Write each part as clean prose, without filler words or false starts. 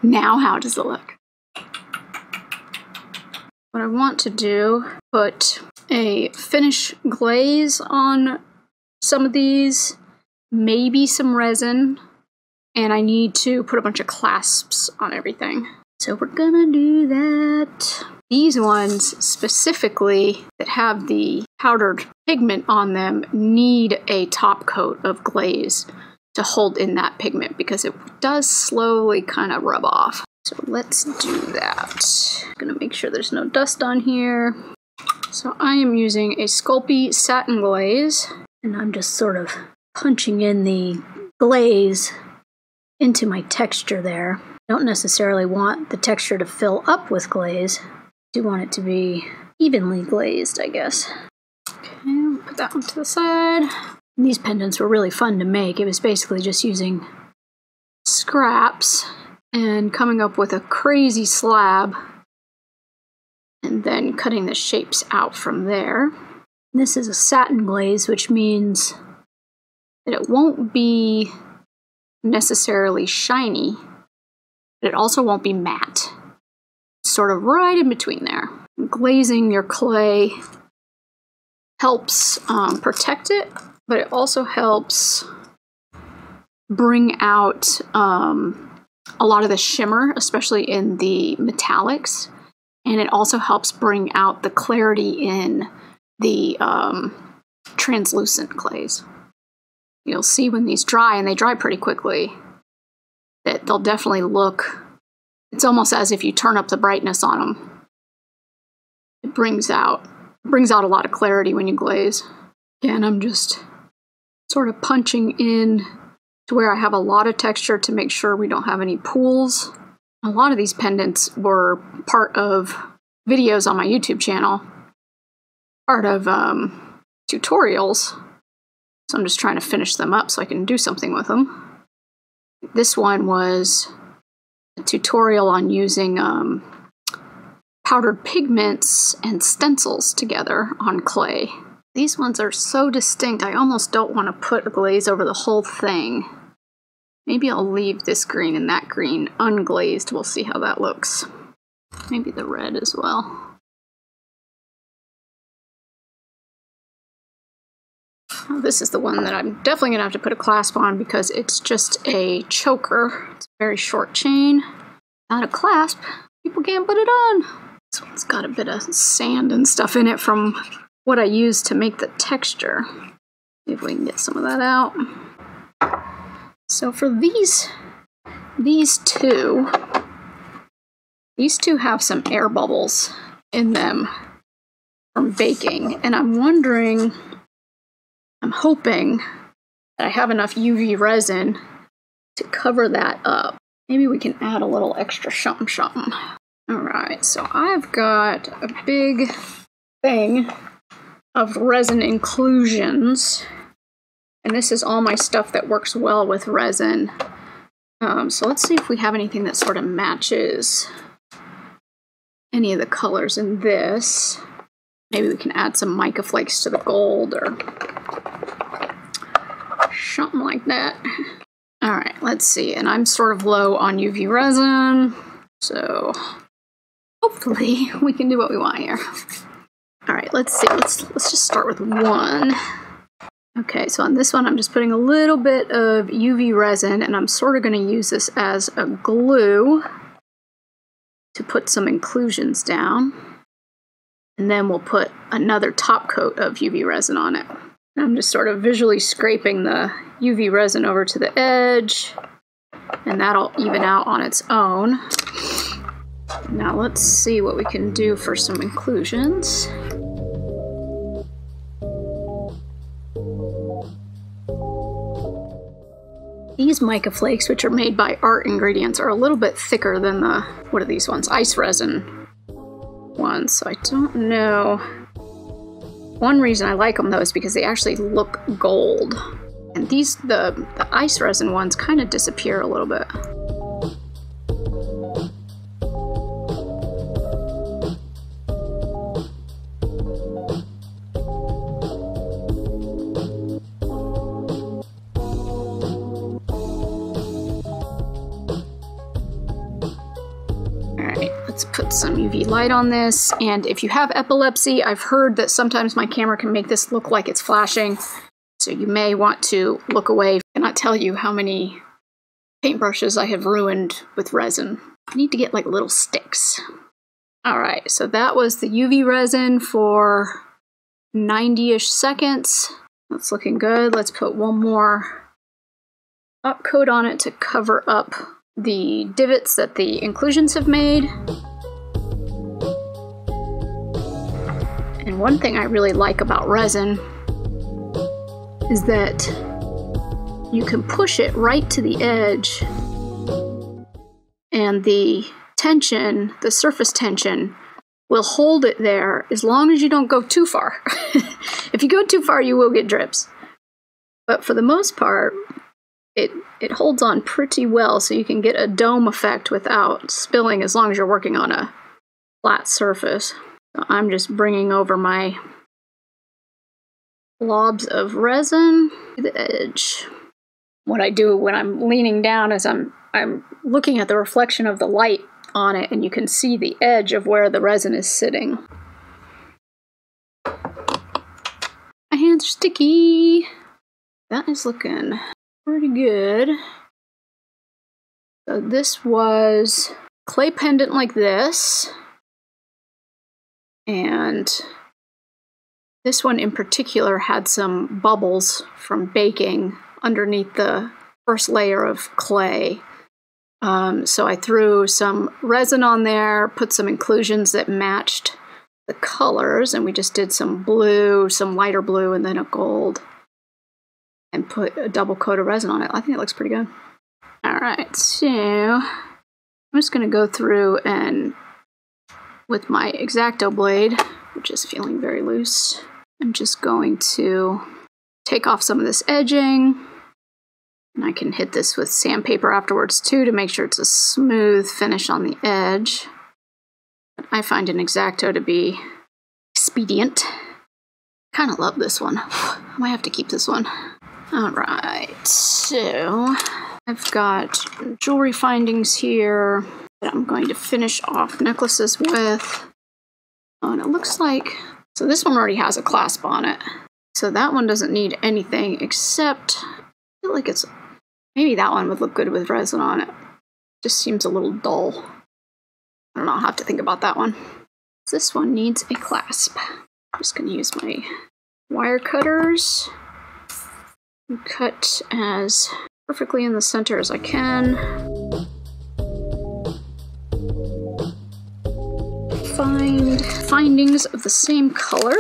Now how does it look? What I want to do, put a finish glaze on some of these, maybe some resin, and I need to put a bunch of clasps on everything. So we're gonna do that. These ones specifically that have the powdered pigment on them need a top coat of glaze to hold in that pigment because it does slowly kind of rub off. So let's do that. I'm gonna make sure there's no dust on here. So I am using a Sculpey satin glaze, and I'm just sort of punching in the glaze into my texture there. Don't necessarily want the texture to fill up with glaze. Do want it to be evenly glazed, I guess. Okay, we'll put that one to the side. These pendants were really fun to make. It was basically just using scraps and coming up with a crazy slab and then cutting the shapes out from there. This is a satin glaze, which means that it won't be necessarily shiny, but it also won't be matte. Sort of right in between there. Glazing your clay helps protect it, but it also helps bring out a lot of the shimmer, especially in the metallics, and it also helps bring out the clarity in the translucent clays. You'll see when these dry, and they dry pretty quickly, that they'll definitely look, it's almost as if you turn up the brightness on them. It brings out a lot of clarity when you glaze. Again, I'm just sort of punching in to where I have a lot of texture to make sure we don't have any pools. A lot of these pendants were part of videos on my YouTube channel, part of tutorials, so I'm just trying to finish them up so I can do something with them. This one was a tutorial on using powdered pigments and stencils together on clay. These ones are so distinct, I almost don't want to put a glaze over the whole thing. Maybe I'll leave this green and that green unglazed. We'll see how that looks. Maybe the red as well. Oh, this is the one that I'm definitely going to have to put a clasp on because it's just a choker. It's a very short chain. Not a clasp. People can't put it on. This one's got a bit of sand and stuff in it from what I used to make the texture. See if we can get some of that out. So for these two have some air bubbles in them from baking, and I'm hoping that I have enough UV resin to cover that up. Maybe we can add a little extra something. Alright, so I've got a big thing of Resin Inclusions, and this is all my stuff that works well with resin. So let's see if we have anything that sort of matches any of the colors in this. Maybe we can add some mica flakes to the gold or something like that. Alright, let's see. And I'm sort of low on UV resin, so hopefully we can do what we want here. Alright, let's see. Let's just start with one. Okay, so on this one I'm just putting a little bit of UV resin, and I'm sort of going to use this as a glue to put some inclusions down. And then we'll put another top coat of UV resin on it. And I'm just sort of visually scraping the UV resin over to the edge, and that'll even out on its own. Now let's see what we can do for some inclusions. These mica flakes, which are made by Art Ingredients, are a little bit thicker than the, what are these ones? Ice resin ones, so I don't know. One reason I like them though is because they actually look gold. And these, the ice resin ones kind of disappear a little bit. Let's put some UV light on this, and if you have epilepsy, I've heard that sometimes my camera can make this look like it's flashing, so you may want to look away. I cannot tell you how many paintbrushes I have ruined with resin. I need to get like little sticks. Alright, so that was the UV resin for 90-ish seconds. That's looking good. Let's put one more top coat on it to cover up the divots that the inclusions have made. And one thing I really like about resin is that you can push it right to the edge, and the tension, the surface tension, will hold it there as long as you don't go too far. If you go too far, you will get drips. But for the most part, it holds on pretty well, so you can get a dome effect without spilling as long as you're working on a flat surface. So I'm just bringing over my blobs of resin to the edge. What I do when I'm leaning down is I'm looking at the reflection of the light on it, and you can see the edge of where the resin is sitting. My hands are sticky. That is looking pretty good. So this was clay pendant like this, and this one in particular had some bubbles from baking underneath the first layer of clay. So I threw some resin on there, put some inclusions that matched the colors, and we just did some blue, some lighter blue, and then a gold, and put a double coat of resin on it. I think it looks pretty good. Alright, so I'm just going to go through and with my X-Acto blade, which is feeling very loose, I'm just going to take off some of this edging. And I can hit this with sandpaper afterwards too to make sure it's a smooth finish on the edge. I find an X-Acto to be expedient. Kind of love this one. I might have to keep this one. Alright, so I've got jewelry findings here that I'm going to finish off necklaces with. Oh, and it looks like, so this one already has a clasp on it. So that one doesn't need anything except, I feel like it's, maybe that one would look good with resin on it. Just seems a little dull. I don't know, I'll have to think about that one. This one needs a clasp. I'm just going to use my wire cutters and cut as perfectly in the center as I can. Find findings of the same color.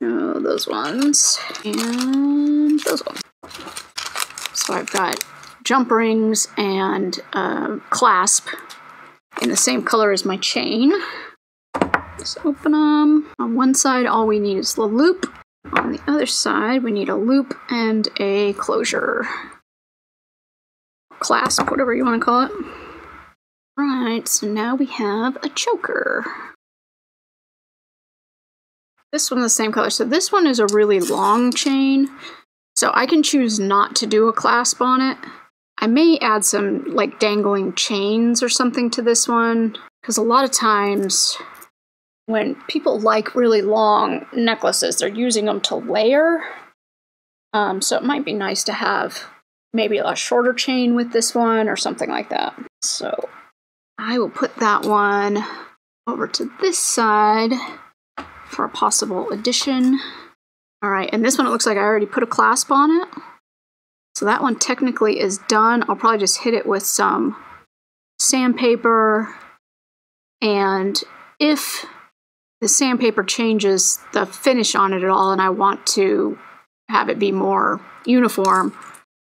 Oh, those ones. And those ones. So I've got jump rings and clasp in the same color as my chain. Just open them. On one side, all we need is the loop. On the other side, we need a loop and a closure. Clasp, whatever you want to call it. Right, so now we have a choker. This one's the same color. So this one is a really long chain. So I can choose not to do a clasp on it. I may add some like dangling chains or something to this one, because a lot of times when people like really long necklaces, they're using them to layer. So it might be nice to have maybe a shorter chain with this one or something like that. So I will put that one over to this side for a possible addition. All right, and this one, it looks like I already put a clasp on it. So that one technically is done. I'll probably just hit it with some sandpaper. And if the sandpaper changes the finish on it at all and I want to have it be more uniform,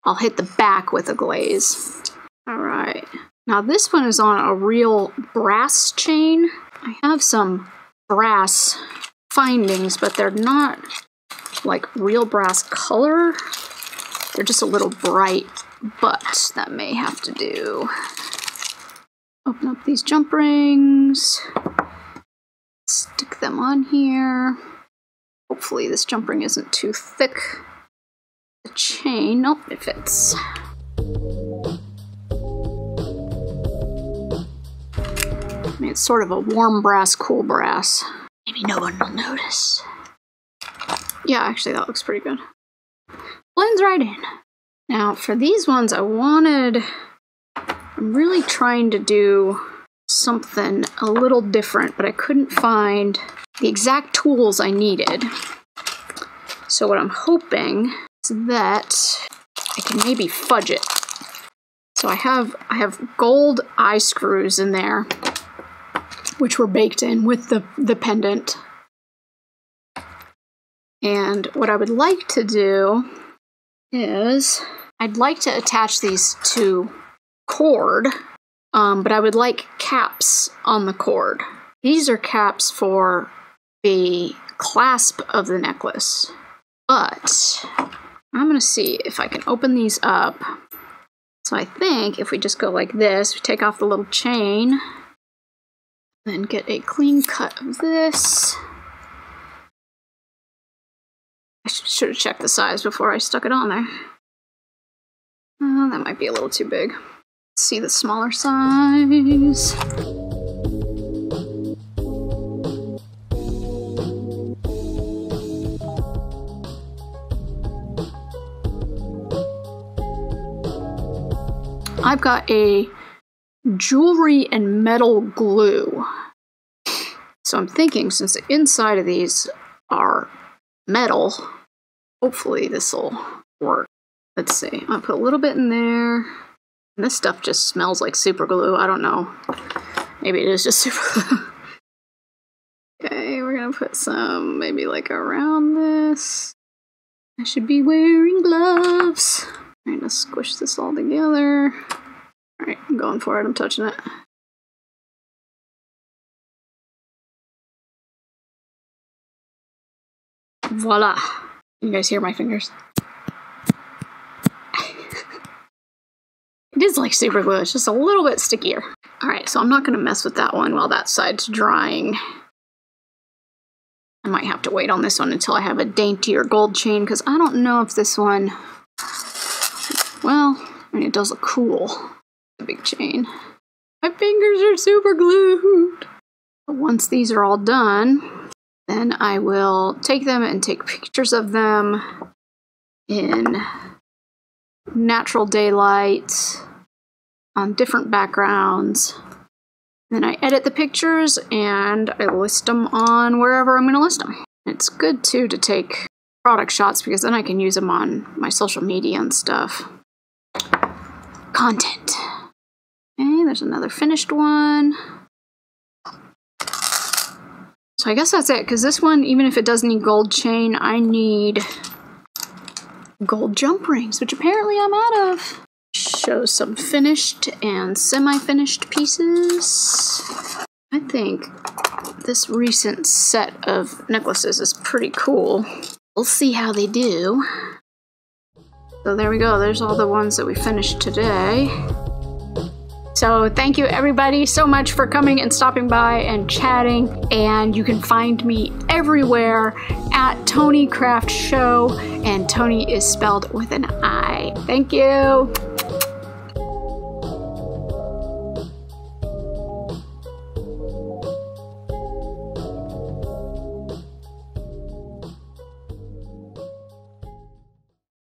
I'll hit the back with a glaze. All right, now this one is on a real brass chain. I have some brass findings, but they're not like real brass color. They're just a little bright, but that may have to do. Open up these jump rings, stick them on here. Hopefully this jump ring isn't too thick. The chain, nope, it fits. mean, it's sort of a warm brass, cool brass. Maybe no one will notice. Yeah, actually that looks pretty good. Blends right in. Now for these ones I'm really trying to do something a little different, but I couldn't find the exact tools I needed. So what I'm hoping is that I can maybe fudge it. So I have gold eye screws in there, which were baked in with the pendant. And what I would like to do is I'd like to attach these to cord, but I would like caps on the cord. These are caps for the clasp of the necklace, but I'm gonna see if I can open these up. So I think if we just go like this, we take off the little chain, then get a clean cut of this. I should have checked the size before I stuck it on there. Oh, that might be a little too big. Let's see the smaller size. I've got a jewelry and metal glue. So I'm thinking, since the inside of these are metal, hopefully this will work. Let's see. I'll put a little bit in there. And this stuff just smells like super glue. I don't know. Maybe it is just super glue. Okay, we're gonna put some maybe like around this. I should be wearing gloves. Trying to squish this all together. Alright, I'm going for it. I'm touching it. Voila! You guys hear my fingers? It is like super glue, it's just a little bit stickier. Alright, so I'm not going to mess with that one while that side's drying. I might have to wait on this one until I have a daintier gold chain, because I don't know if this one... Well, I mean, it does look cool. A big chain. My fingers are super glued! But once these are all done, then I will take them and take pictures of them in natural daylight on different backgrounds. Then I edit the pictures and I list them on wherever I'm going to list them. It's good too to take product shots because then I can use them on my social media and stuff. Content. Okay, there's another finished one. So I guess that's it, because this one, even if it does need gold chain, I need gold jump rings, which apparently I'm out of. Shows some finished and semi-finished pieces. I think this recent set of necklaces is pretty cool. We'll see how they do. So there we go, there's all the ones that we finished today. So thank you everybody so much for coming and stopping by and chatting, and you can find me everywhere at Toni Craft Show, and Toni is spelled with an I. Thank you.